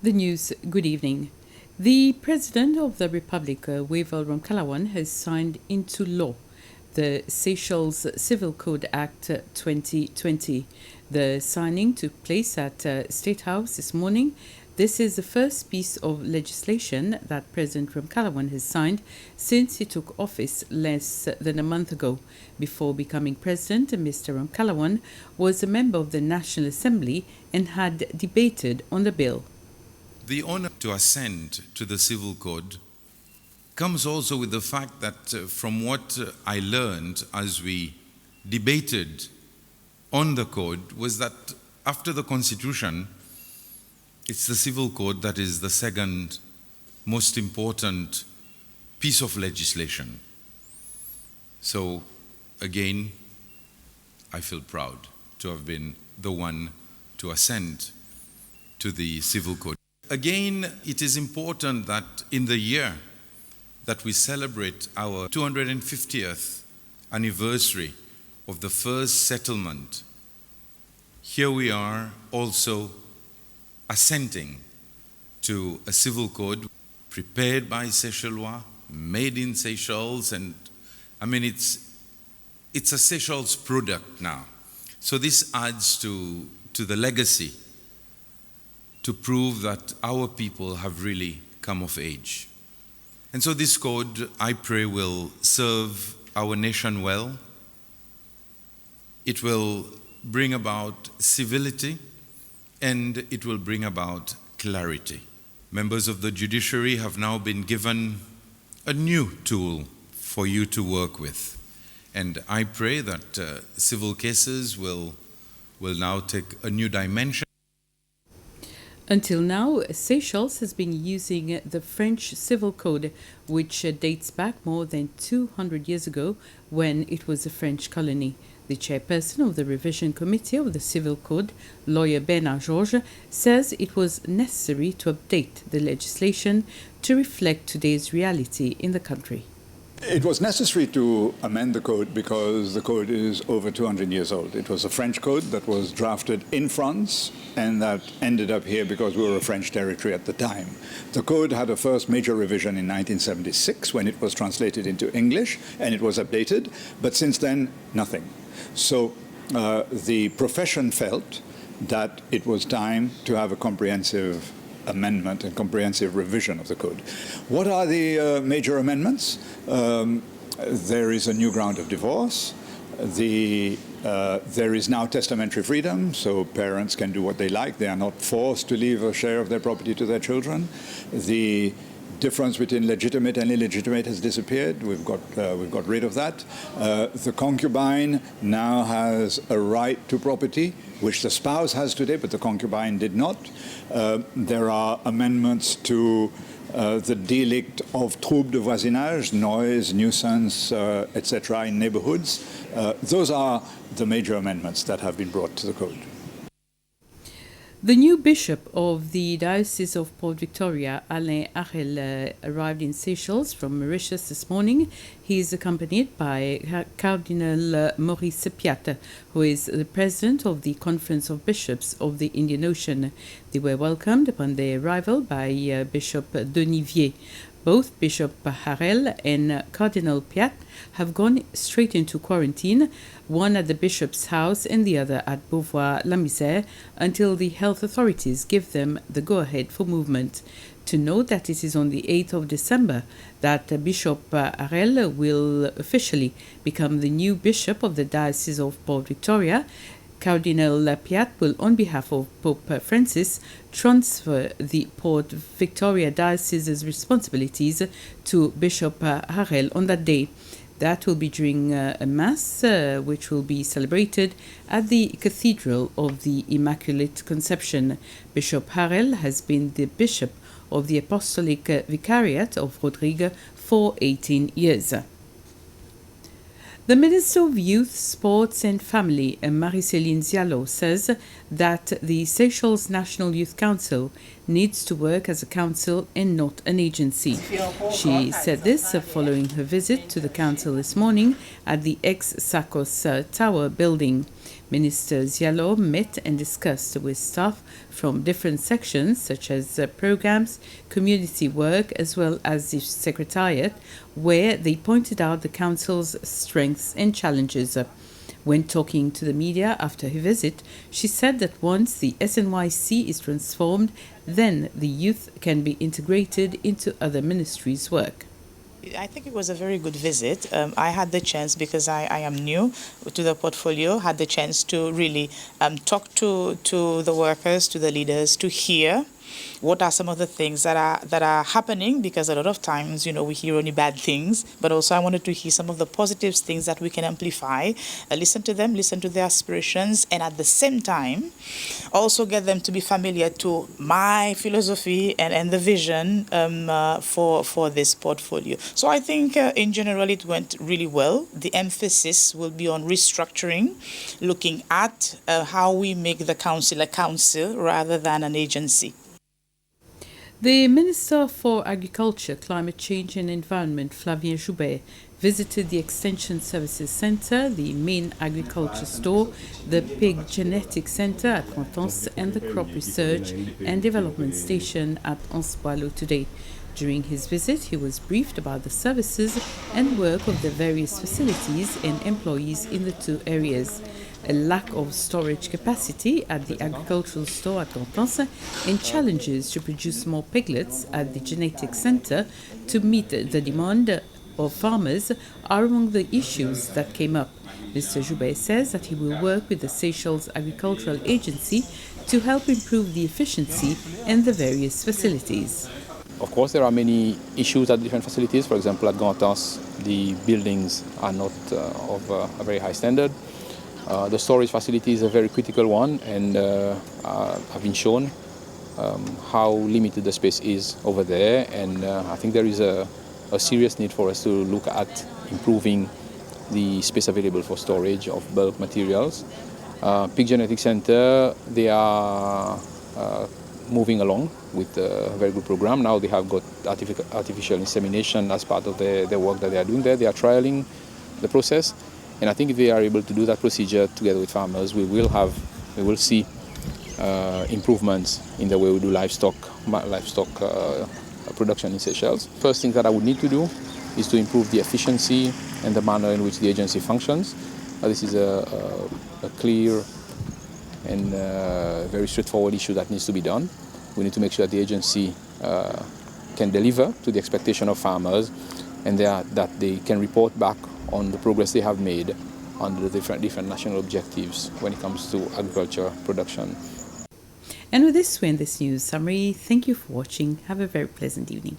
The news, good evening. The President of the Republic, Wavell Ramkalawan, has signed into law the Seychelles Civil Code Act 2020. The signing took place at State House this morning. This is the first piece of legislation that President Ramkalawan has signed since he took office less than a month ago. Before becoming president, Mr. Ramkalawan was a member of the National Assembly and had debated on the bill. The honor to assent to the Civil Code comes also with the fact that from what I learned as we debated on the code was that after the Constitution, it's the Civil Code that is the second most important piece of legislation. So again, I feel proud to have been the one to assent to the Civil Code. Again, it is important that in the year that we celebrate our 250th anniversary of the first settlement, here we are also assenting to a civil code prepared by Seychellois, made in Seychelles, and I mean it's a Seychelles product now. So this adds to the legacy to prove that our people have really come of age. And so this code, I pray, will serve our nation well. It will bring about civility and it will bring about clarity. Members of the judiciary have now been given a new tool for you to work with. And I pray that civil cases will now take a new dimension. Until now, Seychelles has been using the French Civil Code, which dates back more than 200 years ago when it was a French colony. The chairperson of the revision committee of the Civil Code, lawyer Bernard Georges, says it was necessary to update the legislation to reflect today's reality in the country. It was necessary to amend the code because the code is over 200 years old. It was a French code that was drafted in France and that ended up here because we were a French territory at the time. The code had a first major revision in 1976 when it was translated into English and it was updated, but since then, nothing. So the profession felt that it was time to have a comprehensive amendment and comprehensive revision of the code. What are the major amendments? There is a new ground of divorce. There is now testamentary freedom, so parents can do what they like. They are not forced to leave a share of their property to their children. The difference between legitimate and illegitimate has disappeared. We've got rid of that. The concubine now has a right to property, which the spouse has today, but the concubine did not. There are amendments to the delict of trouble de voisinage, noise, nuisance, etc. in neighborhoods. Those are the major amendments that have been brought to the code. The new bishop of the Diocese of Port Victoria, Alain Harel, arrived in Seychelles from Mauritius this morning. He is accompanied by Cardinal Maurice Piat, who is the president of the Conference of Bishops of the Indian Ocean. They were welcomed upon their arrival by Bishop Denis Vier. Both Bishop Harel and Cardinal Piat have gone straight into quarantine, one at the bishop's house and the other at Beauvoir-la-Misère, until the health authorities give them the go-ahead for movement. To note that it is on the 8th of December that Bishop Harel will officially become the new bishop of the Diocese of Port Victoria. Cardinal Piat will, on behalf of Pope Francis, transfer the Port Victoria Diocese's responsibilities to Bishop Harel on that day. That will be during a Mass, which will be celebrated at the Cathedral of the Immaculate Conception. Bishop Harel has been the bishop of the Apostolic Vicariate of Rodrigue for 18 years. The Minister of Youth, Sports and Family, Marie-Céline Diallo, says that the Seychelles National Youth Council needs to work as a council and not an agency. She said this following her visit to the council this morning at the ex-SACOS Tower building. Minister Zialo met and discussed with staff from different sections such as programs, community work, as well as the Secretariat, where they pointed out the Council's strengths and challenges. When talking to the media after her visit, she said that once the SNYC is transformed, then the youth can be integrated into other ministries' work. I think it was a very good visit. I had the chance, because I am new to the portfolio, had the chance to really talk to the workers, to the leaders, to hear what are some of the things that are happening, because a lot of times, we hear only bad things, but also I wanted to hear some of the positive things that we can amplify, listen to them, listen to their aspirations, and at the same time, also get them to be familiar to my philosophy and the vision for this portfolio. So I think in general it went really well. The emphasis will be on restructuring, looking at how we make the council a council rather than an agency. The Minister for Agriculture, Climate Change and Environment, Flavien Joubert, visited the Extension Services Centre, the main agriculture store, the Pig Genetics Centre at Constance, and the Crop Research and Development Station at Anspoilo today. During his visit, he was briefed about the services and work of the various facilities and employees in the two areas. A lack of storage capacity at the agricultural store at Constance and challenges to produce more piglets at the Genetics Centre to meet the demand of farmers are among the issues that came up. Mr. Joubert says that he will work with the Seychelles Agricultural Agency to help improve the efficiency and the various facilities. Of course, there are many issues at different facilities. For example, at Gantas, the buildings are not of a very high standard. The storage facility is a very critical one, and have been shown how limited the space is over there. And I think there is a serious need for us to look at improving the space available for storage of bulk materials. Pig Genetics Centre, they are moving along with a very good program. Now they have got artificial insemination as part of their work that they are doing there. They are trialing the process. And I think if they are able to do that procedure together with farmers, we will see improvements in the way we do livestock production in Seychelles. First thing that I would need to do is to improve the efficiency and the manner in which the agency functions. This is a clear and very straightforward issue that needs to be done. We need to make sure that the agency can deliver to the expectation of farmers, and that they can report back on the progress they have made under the different national objectives when it comes to agriculture production. And with this, we end this news summary. Thank you for watching. Have a very pleasant evening.